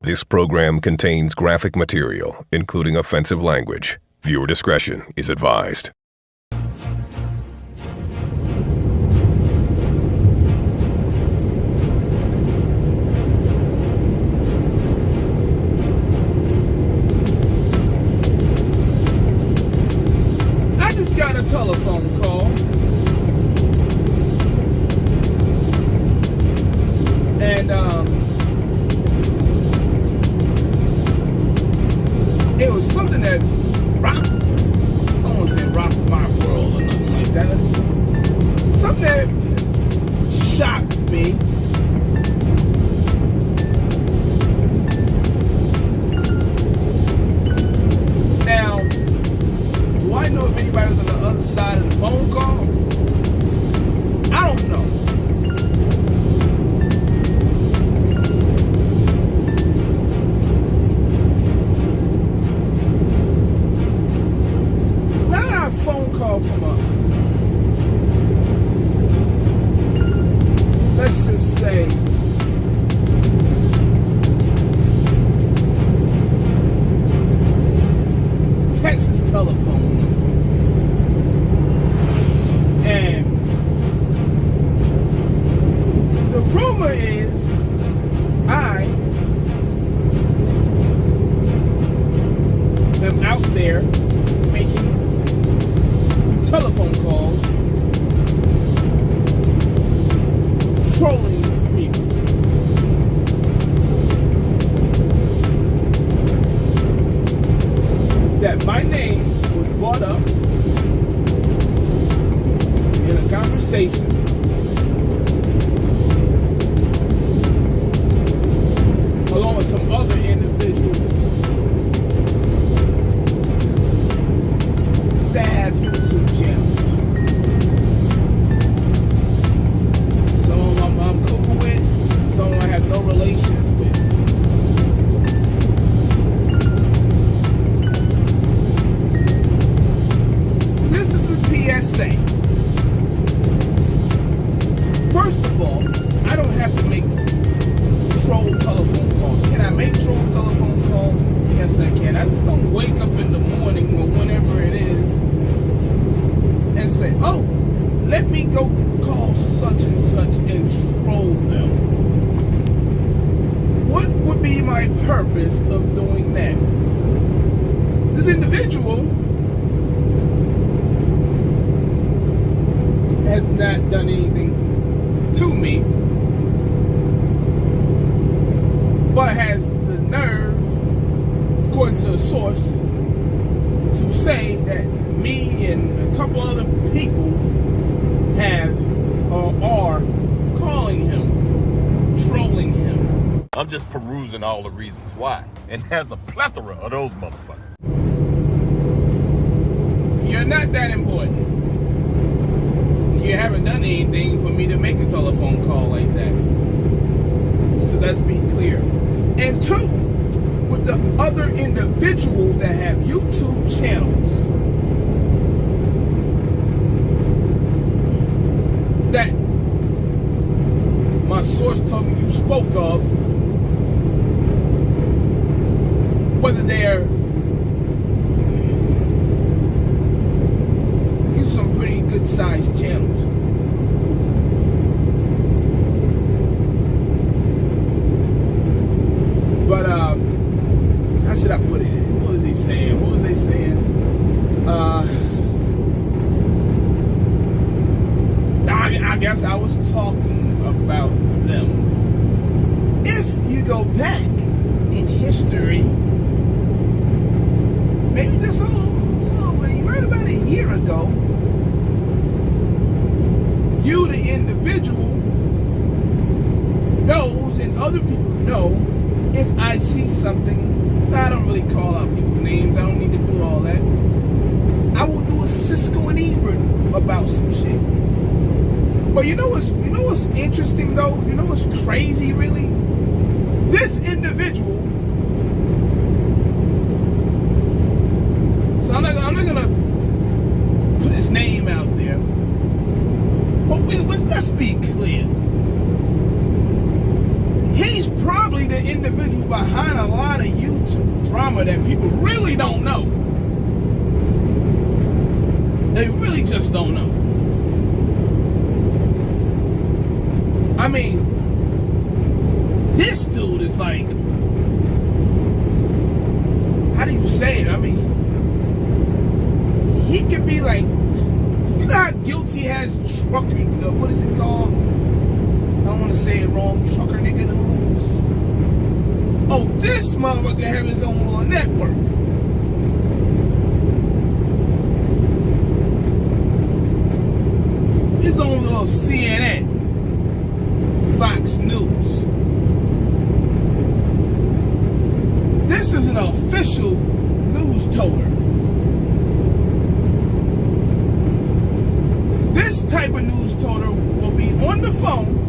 This program contains graphic material, including offensive language. Viewer discretion is advised. I just got a telephone call. And it was something that rocked, I don't want to say rocked my world or nothing like that. Something that shocked me. Now, do I know if anybody was on the other side of the phone call? I don't know. From a, let's just say, Texas telephone number, and the rumor is I am out there making telephone calls, trolling people. That my name was brought up in a conversation along with some other individuals that have YouTube channels. Some of them I'm cool with, some of them I have no relations with. This is a PSA. First of all, I don't have to make troll telephone calls. Can I make troll telephone calls? Yes, I can. I just don't wake up in the morning or whenever it is and say, oh, let me go call such and such and troll them. What would be my purpose of doing that? This individual has not done anything to me, but has the nerve, according to a source, to say that me and a couple other people have or are calling him, trolling him. I'm just perusing all the reasons why, and has a plethora of those motherfuckers. You're not that important. You haven't done anything for me to make a telephone call like that. So let's be clear. And two, with the other individuals that have YouTube channels that my source told me you spoke of, whether they're some pretty good sized channels. But how should I put it? What was he saying? What was they saying? I guess I was talking about them. If you go back in history, maybe this right about a year ago, you, the individual, knows, and other people know, if I see something, I don't really call out people's names, I don't need to do all that. I will do a Cisco and Ebert about some shit. But you know what's interesting though? You know what's crazy really? This individual, so I'm not gonna put his name out there, but let's be clear. He's probably the individual behind a lot of YouTube drama that people really don't know. They really just don't know. I mean, this dude is like, how do you say it? I mean, he could be like, you know how guilty has trucker, what is it called? I don't want to say it wrong, trucker nigga news. Oh, this motherfucker have his own little network. His own little CNN, Fox News. This is an official news toter. This type of news toter will be on the phone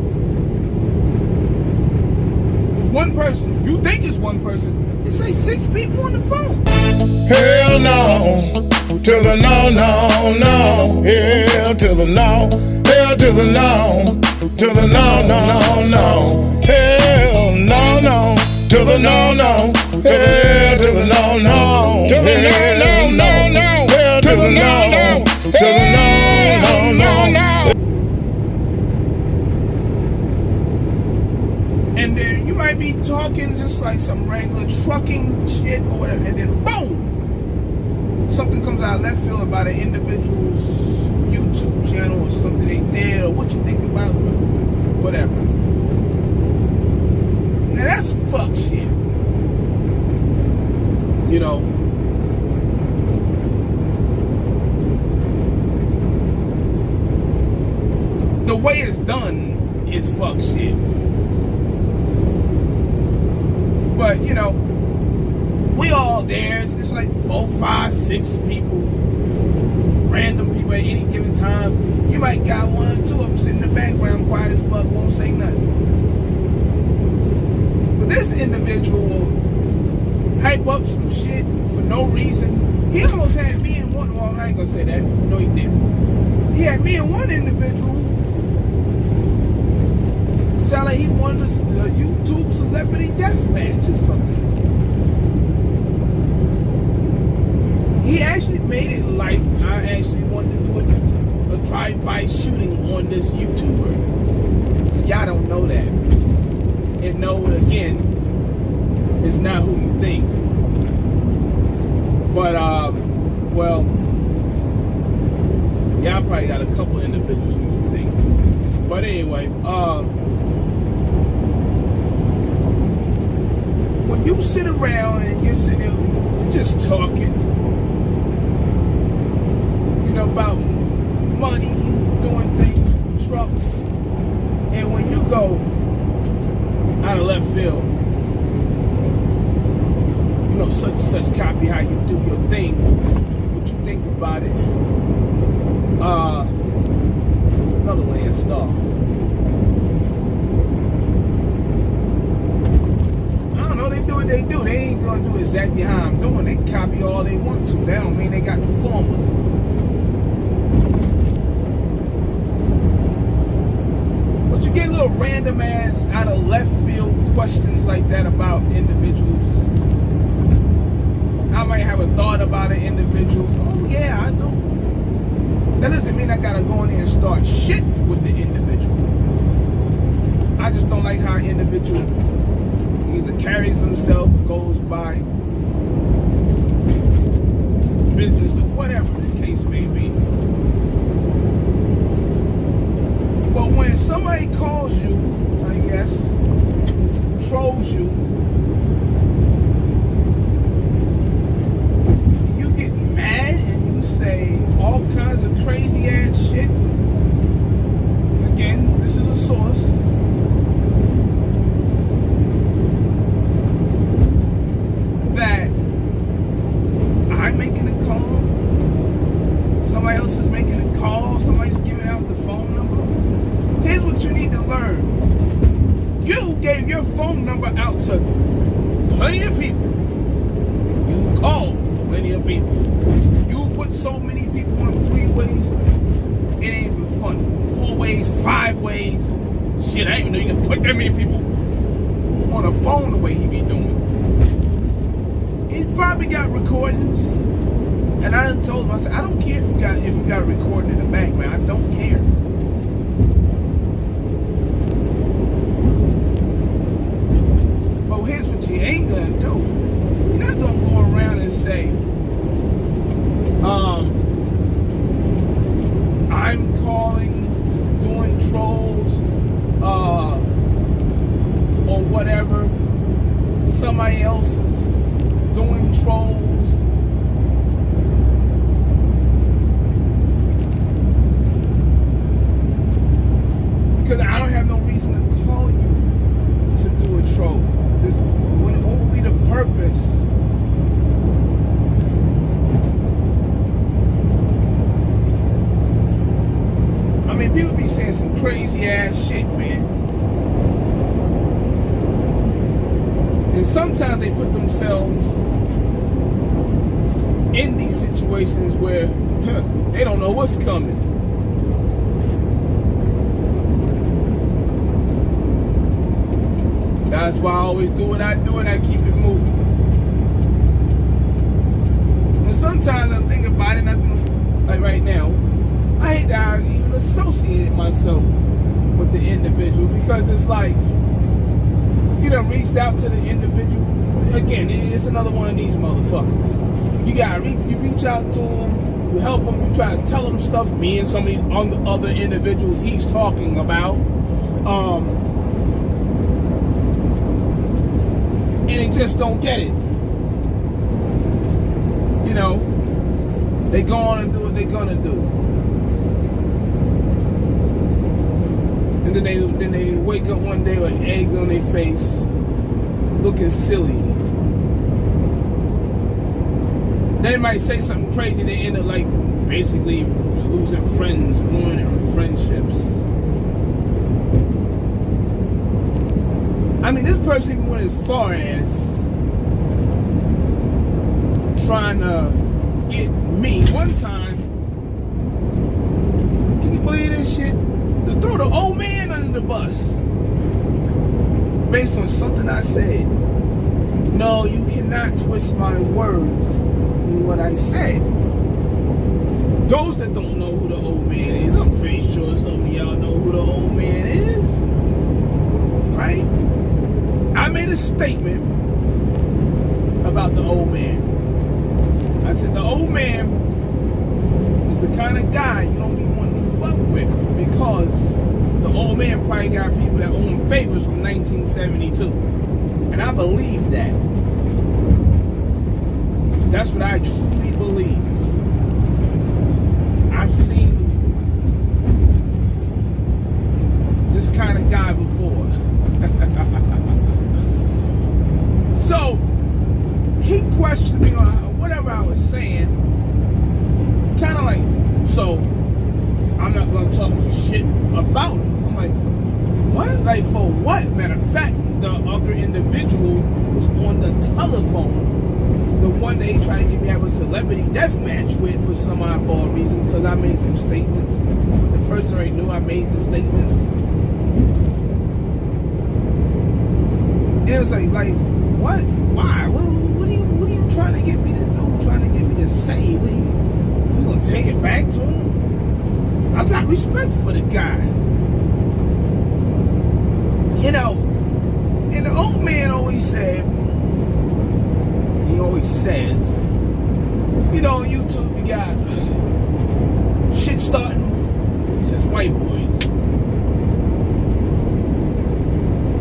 with one person. You think it's one person. It's like 6 people on the phone. Hell no, to the no, no, no. Hell to the no, hell to the no, to the no, no, no, no. Hell no, no, to the no, no. Hell to the no, no, to the no, no, no, no. Hell to the no, no, to the no, no, no, no. And then you might be talking just like some regular trucking shit or whatever, and then boom! Something comes out of left field about an individual's YouTube channel or something they did or what you think about it, whatever. Now that's fuck shit. You know. The way it's done is fuck shit. But, you know, we all there. It's like 4, 5, 6 people. Random people at any given time. You might got 1 or 2 of them sitting in the background, quiet as fuck, won't say nothing. But this individual will hype up some shit for no reason. He almost had me and one, well, I ain't gonna say that. No, he didn't. He had me and one individual sound like he won a YouTube celebrity deathmatch or something. He actually made it like I actually wanted to do a drive-by shooting on this YouTuber. See, y'all don't know that. And no, again, it's not who you think. But, well, y'all probably got a couple individuals who you think. But anyway, when you sit around and you're sitting there, you're just talking, you know, about money, doing things, trucks, and when you go out of left field, you know, such and such copy how you do your thing, what you think about it. There's another way to start. They do what they do. They ain't gonna do exactly how I'm doing. They can copy all they want to. That don't mean they got the formula. But you get little random ass out of left field questions like that about individuals. I might have a thought about an individual. Oh yeah, I do. That doesn't mean I gotta go in there and start shit with the individual. I just don't like how an individual either carries themselves, goes by business or whatever the case may be. But when somebody calls you, I guess, trolls you, you get mad and you say all kinds of crazy ass shit. Again, this is a source. That I'm making a call, somebody else is making a call, somebody's giving out the phone number. Here's what you need to learn. You gave your phone number out to plenty of people. You called plenty of people. You put so many people on 3 ways, it ain't even funny. 4 ways, 5 ways. Shit, I didn't even know you could put that many people. on a phone the way he be doing. He probably got recordings, and I done told him, I said, I don't care if you got a recording in the back, man. I don't care. But here's what you ain't gonna do. You're not gonna go around and say, I'm calling, doing trolls, or whatever. Somebody else is doing trolls. Because I don't have no reason to call you to do a troll. What would be the purpose? I mean, people be saying some crazy ass shit, man. And sometimes they put themselves in these situations where they don't know what's coming. That's why I always do what I do, and I keep it moving. And sometimes I think about it, and I think, like right now, I hate that I even associated myself with the individual, because it's like, you done reached out to the individual. Again, it's another one of these motherfuckers. You reach out to him, you help him, you try to tell him stuff, me and some of these other individuals he's talking about. And they just don't get it. You know, they go on and do what they're gonna do. And then they wake up one day with eggs on their face, looking silly. Then they might say something crazy, they end up like basically losing friends, ruining friendships. I mean, this person even went as far as trying to get me one time. Can you believe this shit? To throw the old man under the bus based on something I said. No, you cannot twist my words in what I said. Those that don't know who the old man is, I'm pretty sure some of y'all know who the old man is. Right? I made a statement about the old man. I said the old man is the kind of guy you don't be wanting to fuck with, because the old man probably got people that owe him favors from 1972. And I believe that. That's what I truly believe. I've seen this kind of guy before. So he questioned me on whatever I was saying, kind of like, so I'm not gonna talk shit about him. I'm like, what? Like, for what? Matter of fact, the other individual was on the telephone. The one that he tried to get me to have a celebrity death match with for some oddball reason, because I made some statements. The person already knew I made the statements. And it was like, what? Why? What are you trying to get me to do? Trying to get me to say? We gonna take it back to him? I got respect for the guy. You know, and the old man always said, he always says, you know, on YouTube you got shit starting. He says white boys.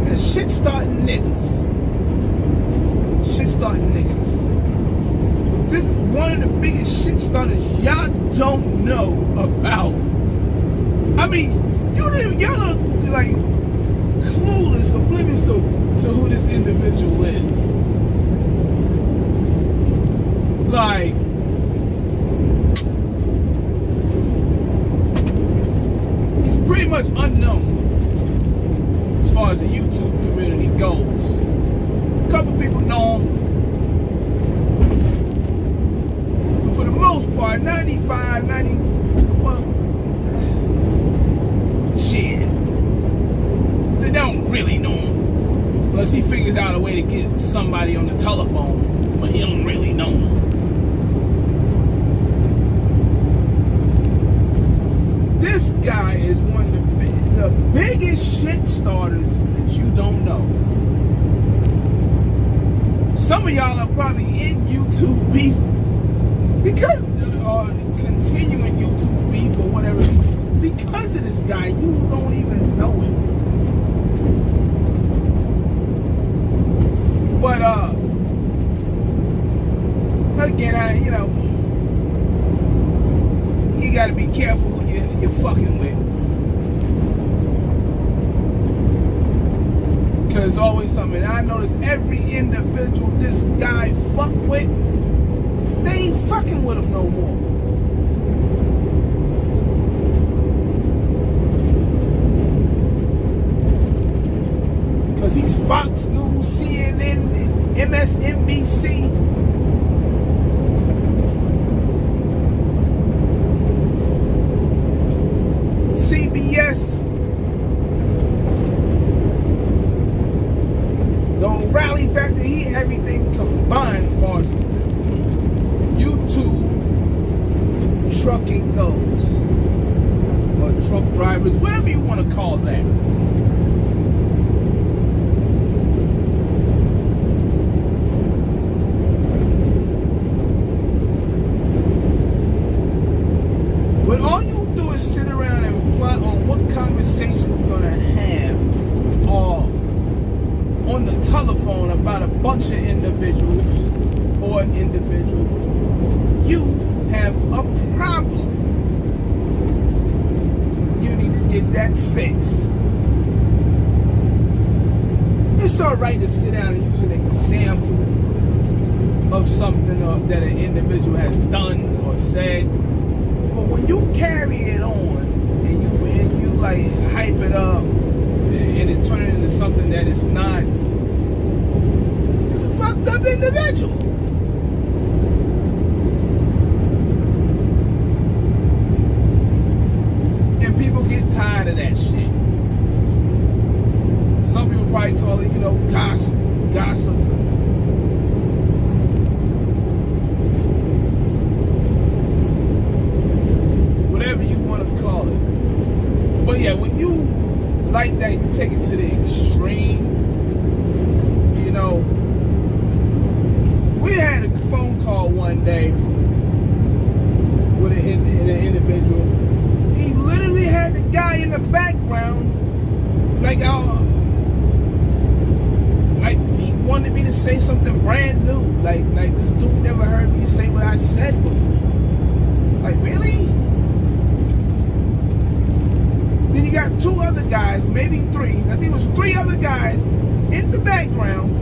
And shit starting niggas. Shit starting niggas. This is one of the biggest shit starters y'all don't know about. I mean, y'all are like clueless, oblivious to who this individual is. Like, he's pretty much unknown as far as the YouTube community goes. A couple people know him, but for the most part, 95, 90, well, shit, they don't really know him. Unless he figures out a way to get somebody on the telephone, but he don't really know them. This guy is one of the biggest shit starters that you don't know. Some of y'all are probably in YouTube beef because continuing YouTube beef or whatever because of this guy. You don't even know it. But again, you gotta be careful who you're fucking with. Cause it's always something. I notice every individual this guy fuck with, they ain't fucking with him no more. Cause he's Fox News, CNN, MSNBC. CBS. The rally factor, he everything combined as far as YouTube trucking goes. Or truck drivers, whatever you want to call that. But all you do is sit around and plot on what conversation you're gonna have on the telephone about a bunch of individuals or an individual. You have a problem. You need to get that fixed. It's alright to sit down and use an example of something that an individual has done or said. But when you carry it on and you like hype it up and it turn it into something that is not, it's a fucked up individual. And people get tired of that shit. Some people probably call it, gossip. But yeah, when you like that, you take it to the extreme. We had a phone call one day with an individual. He literally had the guy in the background, like he wanted me to say something brand new. Like this dude never heard me say what I said before. Like, really? Then you got two other guys, maybe three. I think it was three other guys in the background.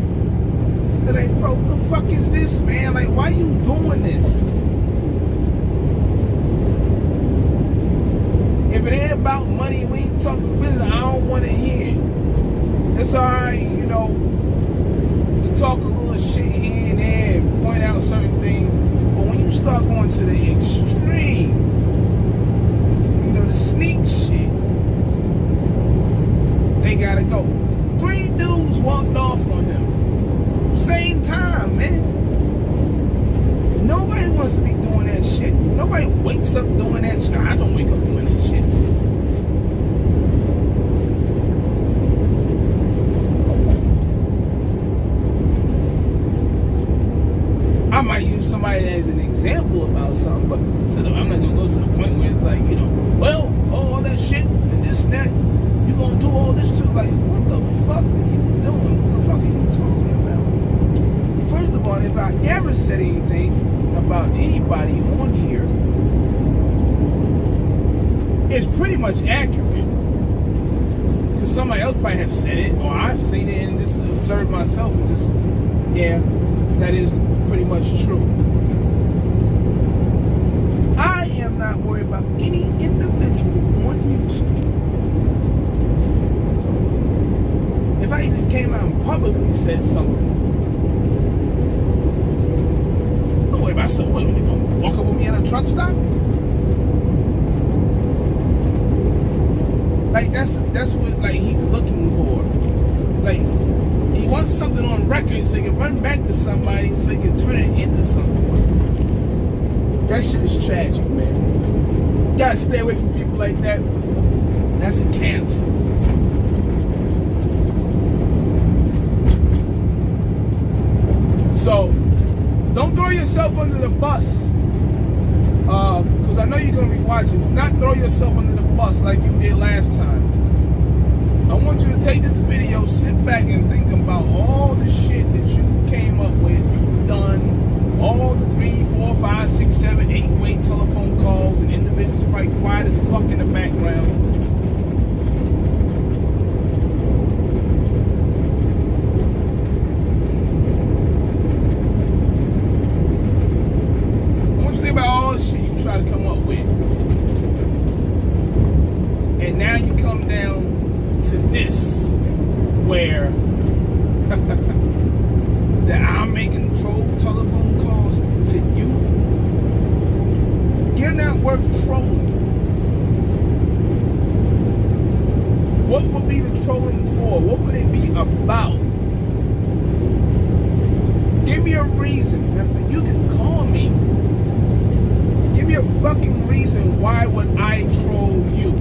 They're like, bro, what the fuck is this, man? Like, why are you doing this? If it ain't about money, we ain't talking business, I don't want to hear it. It's alright, to talk a little shit here and there and point out certain things. But when you start going to the extreme, the sneak shit, they gotta go. 3 dudes walked off on him. Same time, man. Nobody wants to be doing that shit. Nobody wakes up doing that shit. I don't wake up doing that shit. I might use somebody as an example about something, but I'm not gonna go to the point where it's like, all that shit and this and that. You gonna do all this too? Like, what the fuck are you doing? What the fuck are you talking about? First of all, if I ever said anything about anybody on here, it's pretty much accurate. Because somebody else probably has said it, or I've seen it and just observed myself and just, yeah, that is pretty much true. I am not worried about any individual on YouTube. If I even came out and publicly said something, don't worry about something. What, are you gonna walk up with me at a truck stop? Like that's what he's looking for. Like, he wants something on record so he can run back to somebody so he can turn it into something. That shit is tragic, man. You gotta stay away from people like that. That's a cancer. So, don't throw yourself under the bus. Because I know you're going to be watching. Do not throw yourself under the bus like you did last time. I want you to take this video, sit back and think about all the shit that you came up with, you've done, all the 3, 4, 5, 6, 7, 8-way telephone calls, and individuals probably quiet as fuck in the background. I want you to think about all the shit you try to come up with. And now you come down to this, where that I'm making troll telephone calls to you. You're not worth trolling. What would be the trolling for? What would it be about? Give me a reason. And you can call me. Give me a fucking reason. Why would I troll you?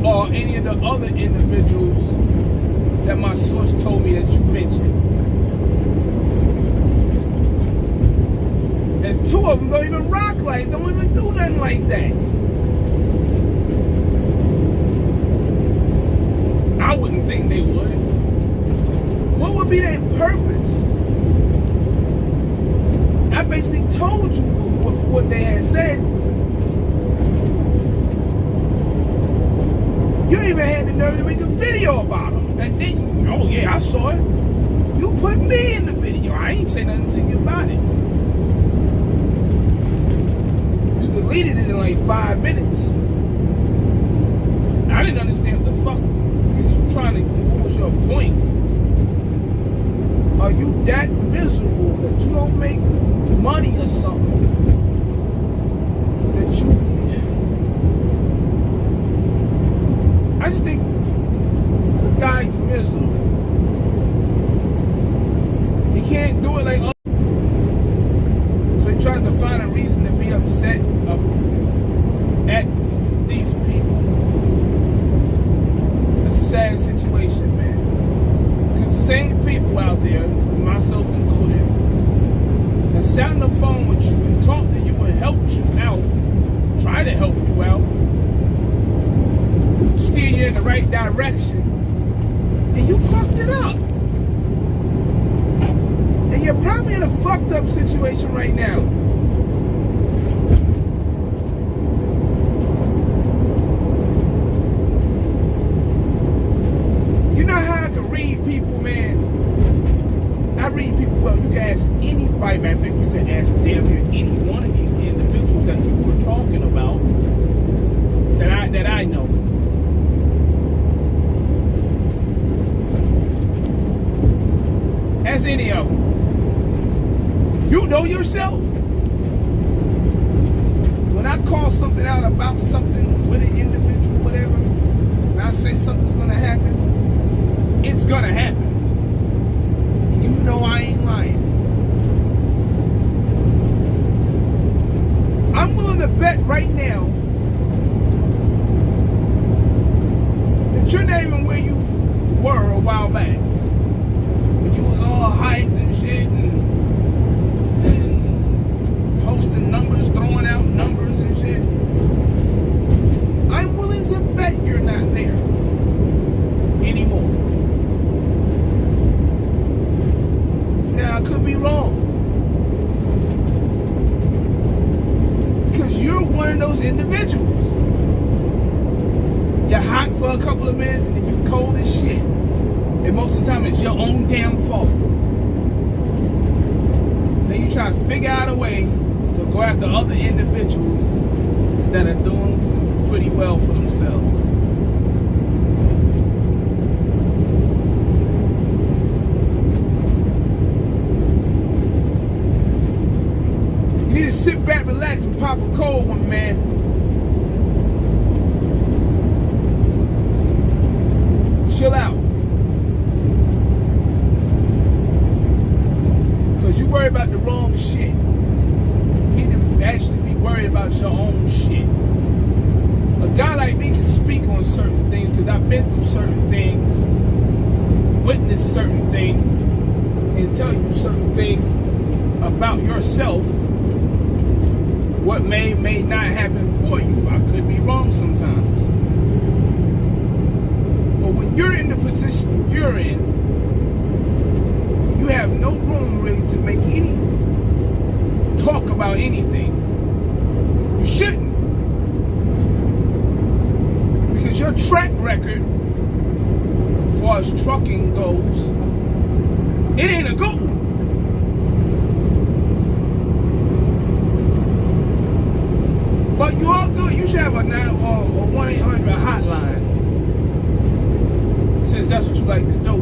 Or any of the other individuals that my source told me that you mentioned. And 2 of them don't even rock like, don't even do nothing like that. I wouldn't think they would. What would be their purpose? I basically told you what they had said. You even had the nerve to make a video about them. And then, oh yeah, I saw it. You put me in the video. I ain't say nothing to you about it. You deleted it in like 5 minutes. I didn't understand what the fuck you were trying to, what was your point? Are you that miserable that you don't make money or something? That you... I just think the guy's miserable. He can't do it like others. So he tries to find a reason to be upset at these people. It's a sad situation, man. Because the same people out there, myself included, that sat on the phone with you and talked to you and helped you out, try to help you out, steer you in the right direction, and you fucked it up. And you're probably in a fucked up situation right now. You know how I can read people, man? I read people well. You can ask anybody, matter of fact, you can ask damn near any one of these individuals that you were talking about that I know. Ask any of them. You know yourself. When I call something out about something with an individual, whatever, and I say something's gonna happen, it's gonna happen. You know I ain't lying. I'm willing to bet right now that you're not even where you were a while back. You was all hyped and shit and posting numbers, throwing out numbers and shit. I'm willing to bet you're not there anymore. Now I could be wrong. Because you're one of those individuals. You're hot for a couple of minutes and then you cold as shit. And most of the time it's your own damn fault. Then you try to figure out a way to go after other individuals that are doing pretty well for themselves. You need to sit back, relax and pop a cold one, man. Chill out. Because you worry about the wrong shit. You need to actually be worried about your own shit. A guy like me can speak on certain things because I've been through certain things, witnessed certain things, and tell you certain things about yourself. What may not happen for you. I could be wrong sometimes. But when you're in the position you're in, you have no room really to make any talk about anything. You shouldn't. Because your track record, as far as trucking goes, it ain't a good one. But you all good. You should have a 1-800 hotline. Since that's what you like to do.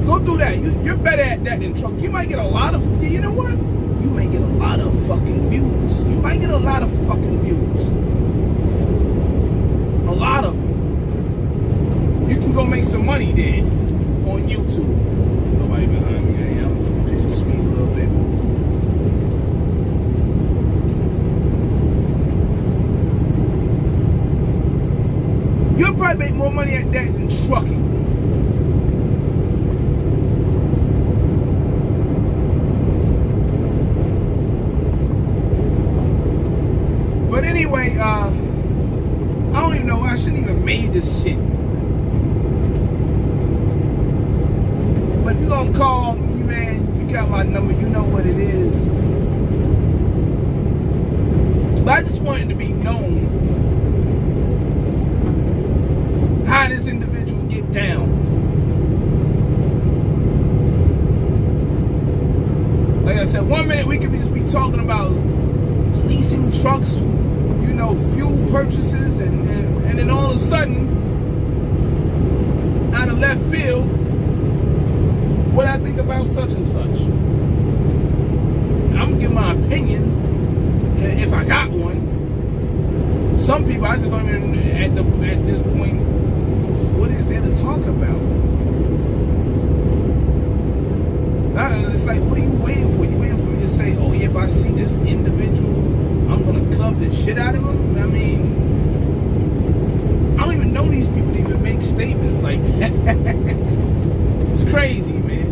Go do that. You're better at that than trucking. You might get a lot of, you know what? You may get a lot of fucking views. You might get a lot of fucking views. A lot of them. You can go make some money there on YouTube. Nobody behind me. Hey, I'm gonna pitch the speed a little bit. You'll probably make more money at that than trucking. But anyway, I don't even know. I shouldn't even made this shit. But if you're gonna call me, man, you got my number. You know what it is. But I just wanted to be known how this individual get down. Like I said, 1 minute we could just be talking about leasing trucks, you know, fuel purchases, and then all of a sudden, out of left field, what I think about such and such. I'm gonna give my opinion if I got one. Some people I just don't even at this point. What is there to talk about? It's like, what are you waiting for? You waiting for me to say, oh yeah, if I see this individual, I'm gonna club the shit out of him? I mean, I don't even know these people to even make statements like that. It's crazy, man.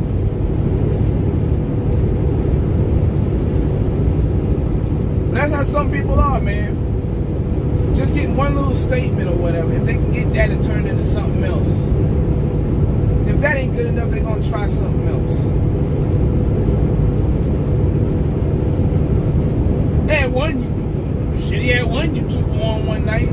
But that's how some people are, man. Just getting one little statement or whatever. If they can get that and turn it into something else. If that ain't good enough, they're gonna try something else. He had one YouTuber on one night.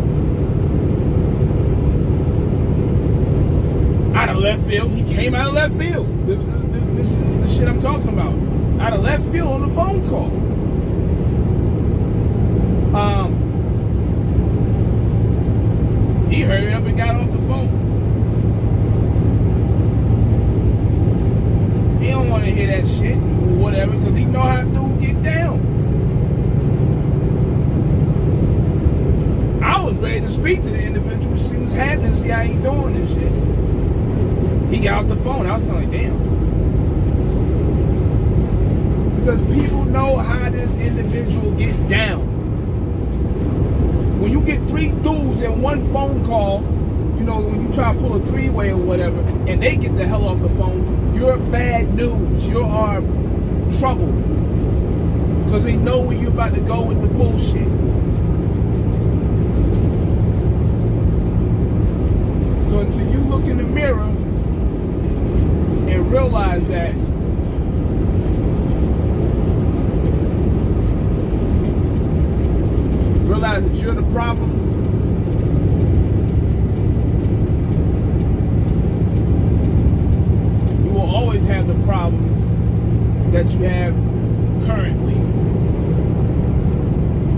Out of left field. He came out of left field. This is the shit I'm talking about. Out of left field on the phone call. He hurried up and got off the phone. He don't want to hear that shit or whatever, because he know how to get down. I was ready to speak to the individual, see what's happening, see how he doing and shit. He got off the phone. I was kind of like, damn. Because people know how this individual get down. When you get 3 dudes in one phone call, you know, when you try to pull a 3-way or whatever, and they get the hell off the phone, you're bad news. You are trouble. Because they know where you're about to go with the bullshit. So until you look in the mirror and realize that you're the problem, you will always have the problems that you have currently,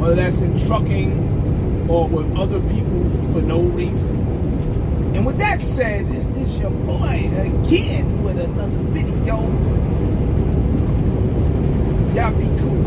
whether that's in trucking or with other people for no reason. And with that said, this is your boy again with another video. Y'all be cool.